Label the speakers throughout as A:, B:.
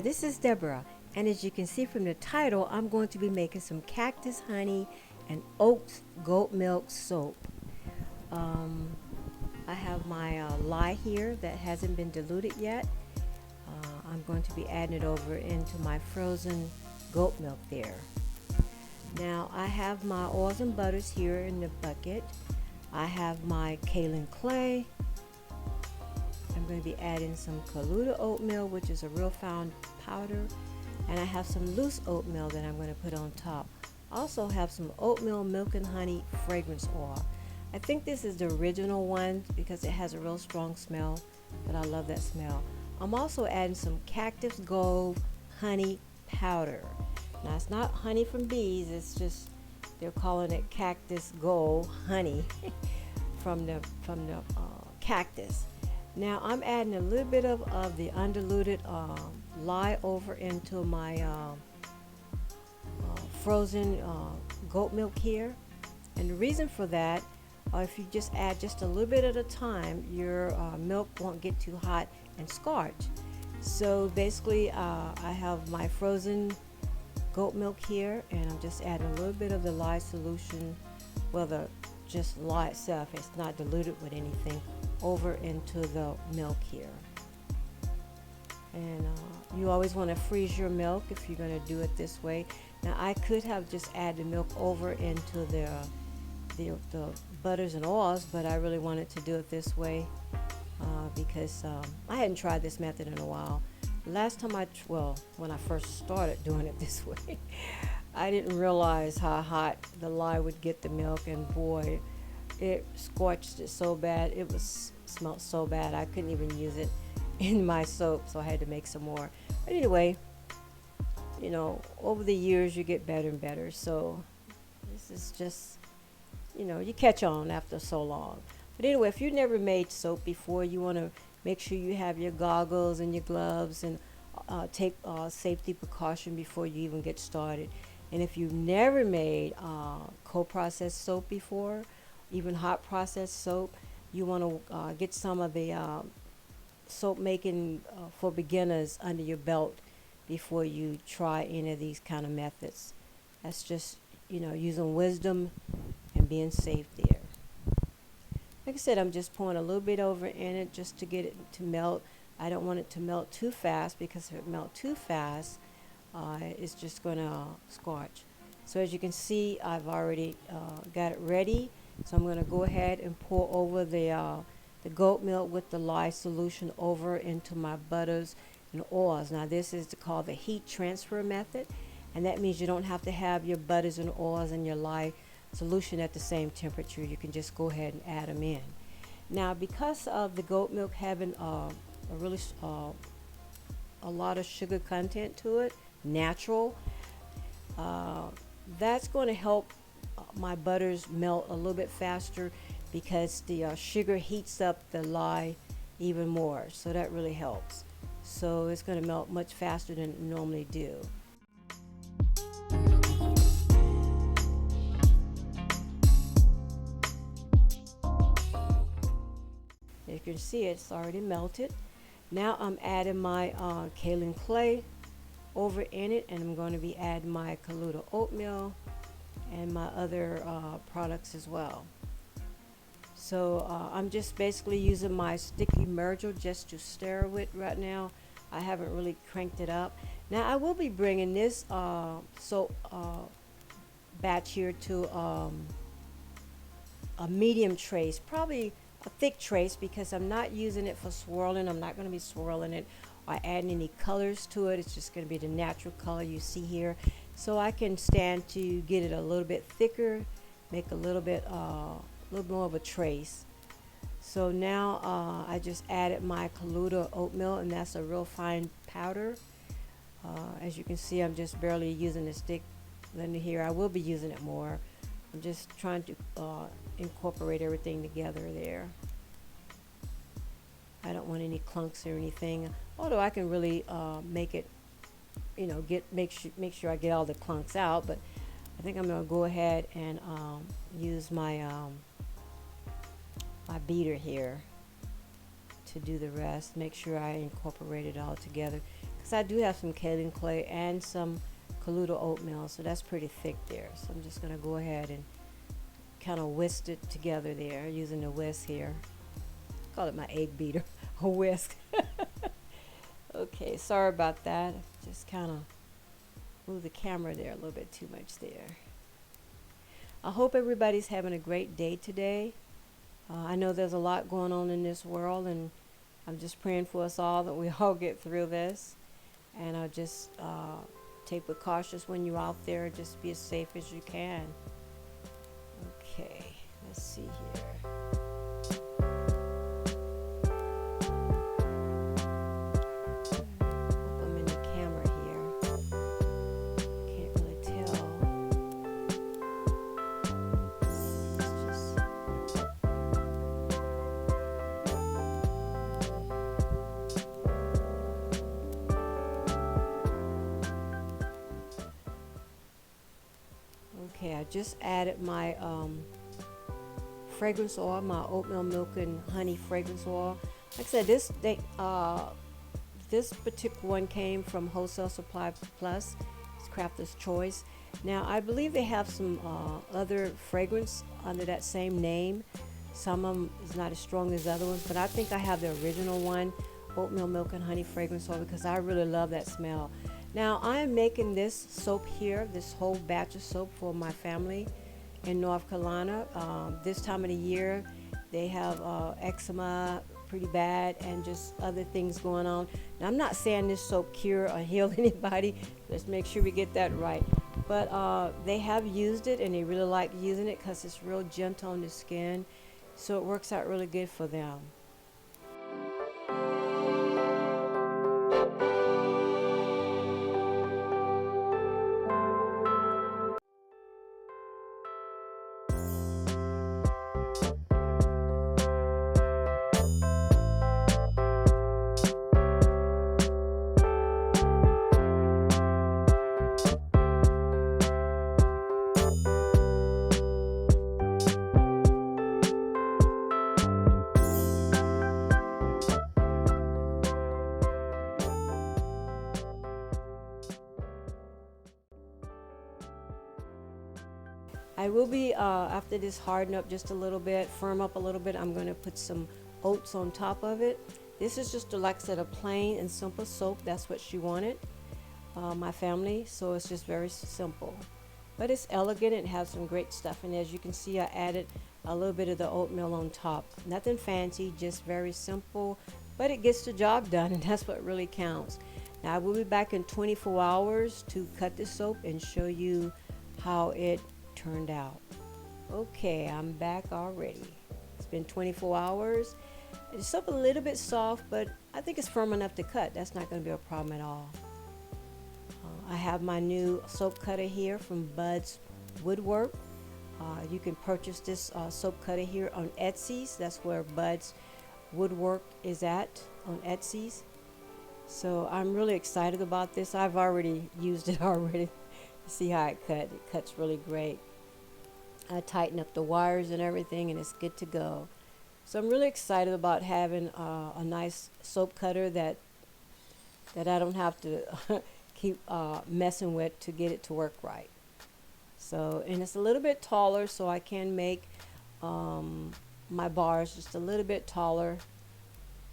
A: this is Deborah, and as you can see from the title, I'm going to be making some Cactus Honey and Oats goat milk soap. I have my lye here that hasn't been diluted yet. I'm going to be adding it over into my frozen goat milk there. Now I have my oils and butters here in the bucket. I have my kaolin clay. I'm going to be adding some colloidal oatmeal, which is a real fine powder, and I have some loose oatmeal that I'm going to put on top. I also have some oatmeal milk and honey fragrance oil. I think this is the original one because it has a real strong smell, but I love that smell. I'm also adding some Cactus Gold honey powder. Now it's not honey from bees, it's just they're calling it Cactus Gold honey from the cactus. Now I'm adding a little bit of the undiluted lye over into my frozen goat milk here, and the reason for that, if you just add just a little bit at a time, your milk won't get too hot and scorch. So basically I have my frozen goat milk here, and I'm just adding a little bit of the lye solution, well, the just lye itself, it's not diluted with anything, over into the milk here. And you always want to freeze your milk if you're going to do it this way. Now I could have just added the milk over into the butters and oils, but I really wanted to do it this way because I hadn't tried this method in a while. Last time when I first started doing it this way, I didn't realize how hot the lye would get the milk, and boy, it scorched it so bad. It smelled so bad I couldn't even use it in my soap, so I had to make some more. But anyway, you know, over the years you get better and better, so this is just, you know, you catch on after so long. But anyway, if you've never made soap before, you want to make sure you have your goggles and your gloves, and take safety precaution before you even get started. And if you've never made co-processed soap before, even hot processed soap, you want to get some of the soap making for beginners under your belt before you try any of these kind of methods. That's just, you know, using wisdom and being safe there. Like I said, I'm just pouring a little bit over in it just to get it to melt. I don't want it to melt too fast, because if it melts too fast, it's just going to scorch. So as you can see, I've already got it ready. So I'm going to go ahead and pour over the goat milk with the lye solution over into my butters and oils. Now this is called the heat transfer method, and that means you don't have to have your butters and oils and your lye solution at the same temperature. You can just go ahead and add them in. Now because of the goat milk having a lot of sugar content to it, natural, that's going to help my butters melt a little bit faster, because the sugar heats up the lye even more, so that really helps. So it's going to melt much faster than it normally do. You can see it's already melted. Now I'm adding my kaolin clay over in it, and I'm going to be adding my colloidal oatmeal and my other products as well. So I'm just basically using my sticky mergel just to stir with right now. I haven't really cranked it up. Now I will be bringing this soap batch here to a medium trace, probably a thick trace, because I'm not using it for swirling. I'm not going to be swirling it or adding any colors to it. It's just going to be the natural color you see here. So I can stand to get it a little bit thicker, make a little more of a trace. So now I just added my colloidal oatmeal, and that's a real fine powder. As you can see, I'm just barely using the stick blender here. I will be using it more. I'm just trying to incorporate everything together there. I don't want any clunks or anything, although I can really make it, you know, make sure I get all the clunks out. But I think I'm going to go ahead and use my my beater here to do the rest. Make sure I incorporate it all together, because I do have some kaolin clay and some colloidal oatmeal, so that's pretty thick there. So I'm just going to go ahead and kind of whisk it together there using the whisk here. Call it my egg beater, a whisk. Okay, sorry about that. Just kind of move the camera there a little bit too much there. I hope everybody's having a great day today. I know there's a lot going on in this world, and I'm just praying for us all that we all get through this. And I'll just take with cautious when you're out there. Just be as safe as you can. Okay, let's see here. Okay, I just added my fragrance oil, my oatmeal milk and honey fragrance oil. Like I said, this particular one came from Wholesale Supply Plus. It's Crafter's Choice. Now, I believe they have some other fragrance under that same name. Some of them is not as strong as other ones, but I think I have the original one, oatmeal milk and honey fragrance oil, because I really love that smell. Now, I am making this soap here, this whole batch of soap for my family in North Carolina. This time of the year, they have eczema pretty bad and just other things going on. Now, I'm not saying this soap cure or heal anybody. Let's make sure we get that right. But they have used it, and they really like using it because it's real gentle on the skin. So it works out really good for them. I will be, after this harden up just a little bit, firm up a little bit, I'm going to put some oats on top of it. This is just, like I said, a plain and simple soap. That's what she wanted, my family. So it's just very simple. But it's elegant and has some great stuff. And as you can see, I added a little bit of the oatmeal on top. Nothing fancy, just very simple. But it gets the job done, and that's what really counts. Now, I will be back in 24 hours to cut the soap and show you how it turned out. Okay, I'm back already. It's been 24 hours. It's up a little bit soft, but I think it's firm enough to cut. That's not going to be a problem at all. I have my new soap cutter here from Bud's Woodwork. You can purchase this soap cutter here on Etsy's. That's where Bud's Woodwork is at, on Etsy's. So I'm really excited about this. I've already used it already. See how it cut. It cuts really great. I tighten up the wires and everything, and it's good to go. So I'm really excited about having a nice soap cutter that I don't have to keep messing with to get it to work right. So, and it's a little bit taller, so I can make my bars just a little bit taller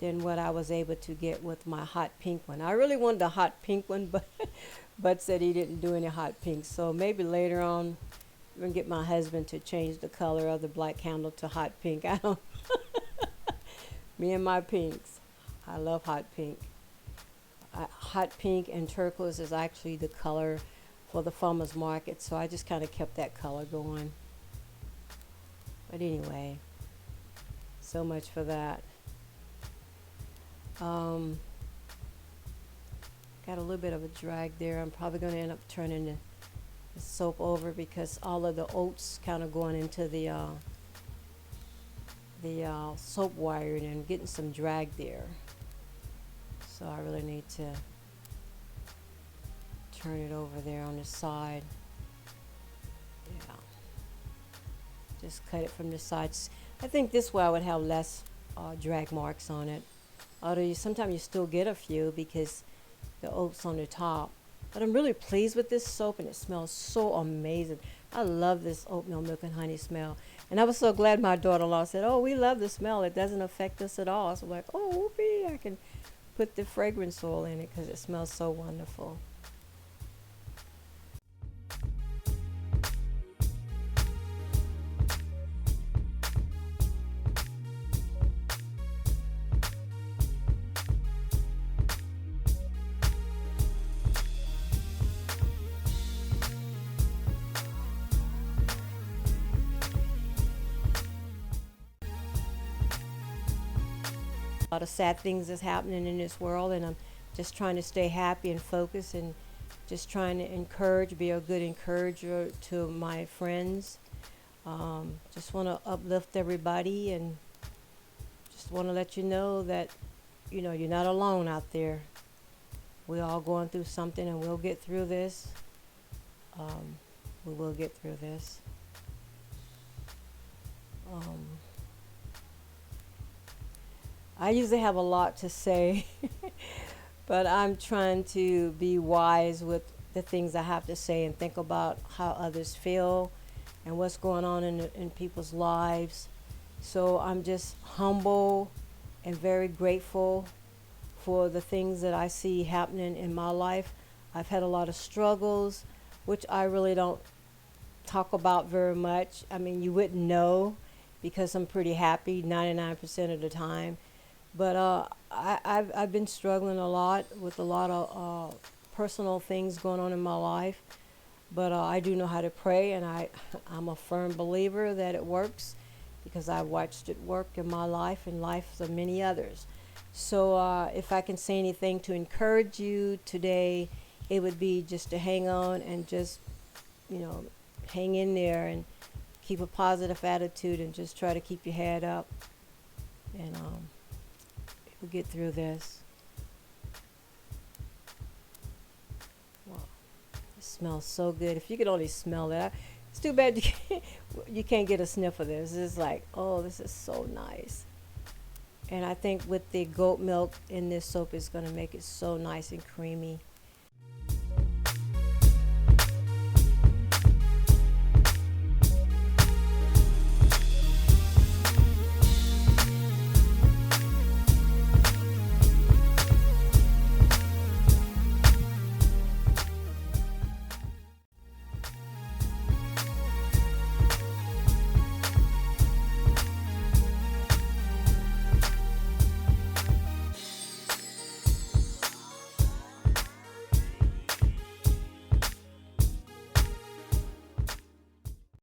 A: than what I was able to get with my hot pink one. I really wanted a hot pink one, but Bud said he didn't do any hot pink. So maybe later on, I'm going to get my husband to change the color of the black handle to hot pink. I don't. Me and my pinks. I love hot pink. Hot pink and turquoise is actually the color for the farmer's market, so I just kind of kept that color going. But anyway, so much for that. Got a little bit of a drag there. I'm probably going to end up turning the soap over because all of the oats kind of going into the soap wire and getting some drag there. So I really need to turn it over there on the side. Yeah. Just cut it from the sides. I think this way I would have less drag marks on it. Although sometimes you still get a few because the oats on the top. But I'm really pleased with this soap, and it smells so amazing. I love this oatmeal milk and honey smell. And I was so glad my daughter-in-law said, oh, we love the smell. It doesn't affect us at all. So I'm like, oh, whoopee, I can put the fragrance oil in it because it smells so wonderful. A lot of sad things is happening in this world, and I'm just trying to stay happy and focused, and just trying to encourage, be a good encourager to my friends. Just want to uplift everybody, and just want to let you know that, you know, you're not alone out there. We're all going through something, and we'll get through this. We will get through this. I usually have a lot to say, but I'm trying to be wise with the things I have to say and think about how others feel and what's going on in people's lives. So I'm just humble and very grateful for the things that I see happening in my life. I've had a lot of struggles, which I really don't talk about very much. I mean, you wouldn't know because I'm pretty happy 99% of the time. But I've been struggling a lot with a lot of personal things going on in my life. But I do know how to pray, and I'm a firm believer that it works because I've watched it work in my life and lives of many others. So if I can say anything to encourage you today, it would be just to hang on and just, you know, hang in there and keep a positive attitude and just try to keep your head up. And we'll get through this. Wow, it smells so good. If you could only smell it. It's too bad you can't get a sniff of this. It's like, oh, this is so nice. And I think with the goat milk in this soap is going to make it so nice and creamy.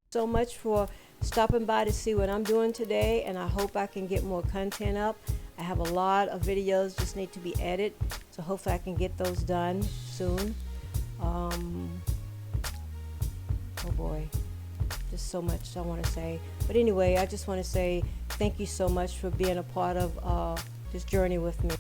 A: So much for stopping by to see what I'm doing today, and I hope I can get more content up. I have a lot of videos just need to be edited, so hopefully I can get those done soon. Oh boy, just so much I want to say. But anyway, I just want to say thank you so much for being a part of this journey with me.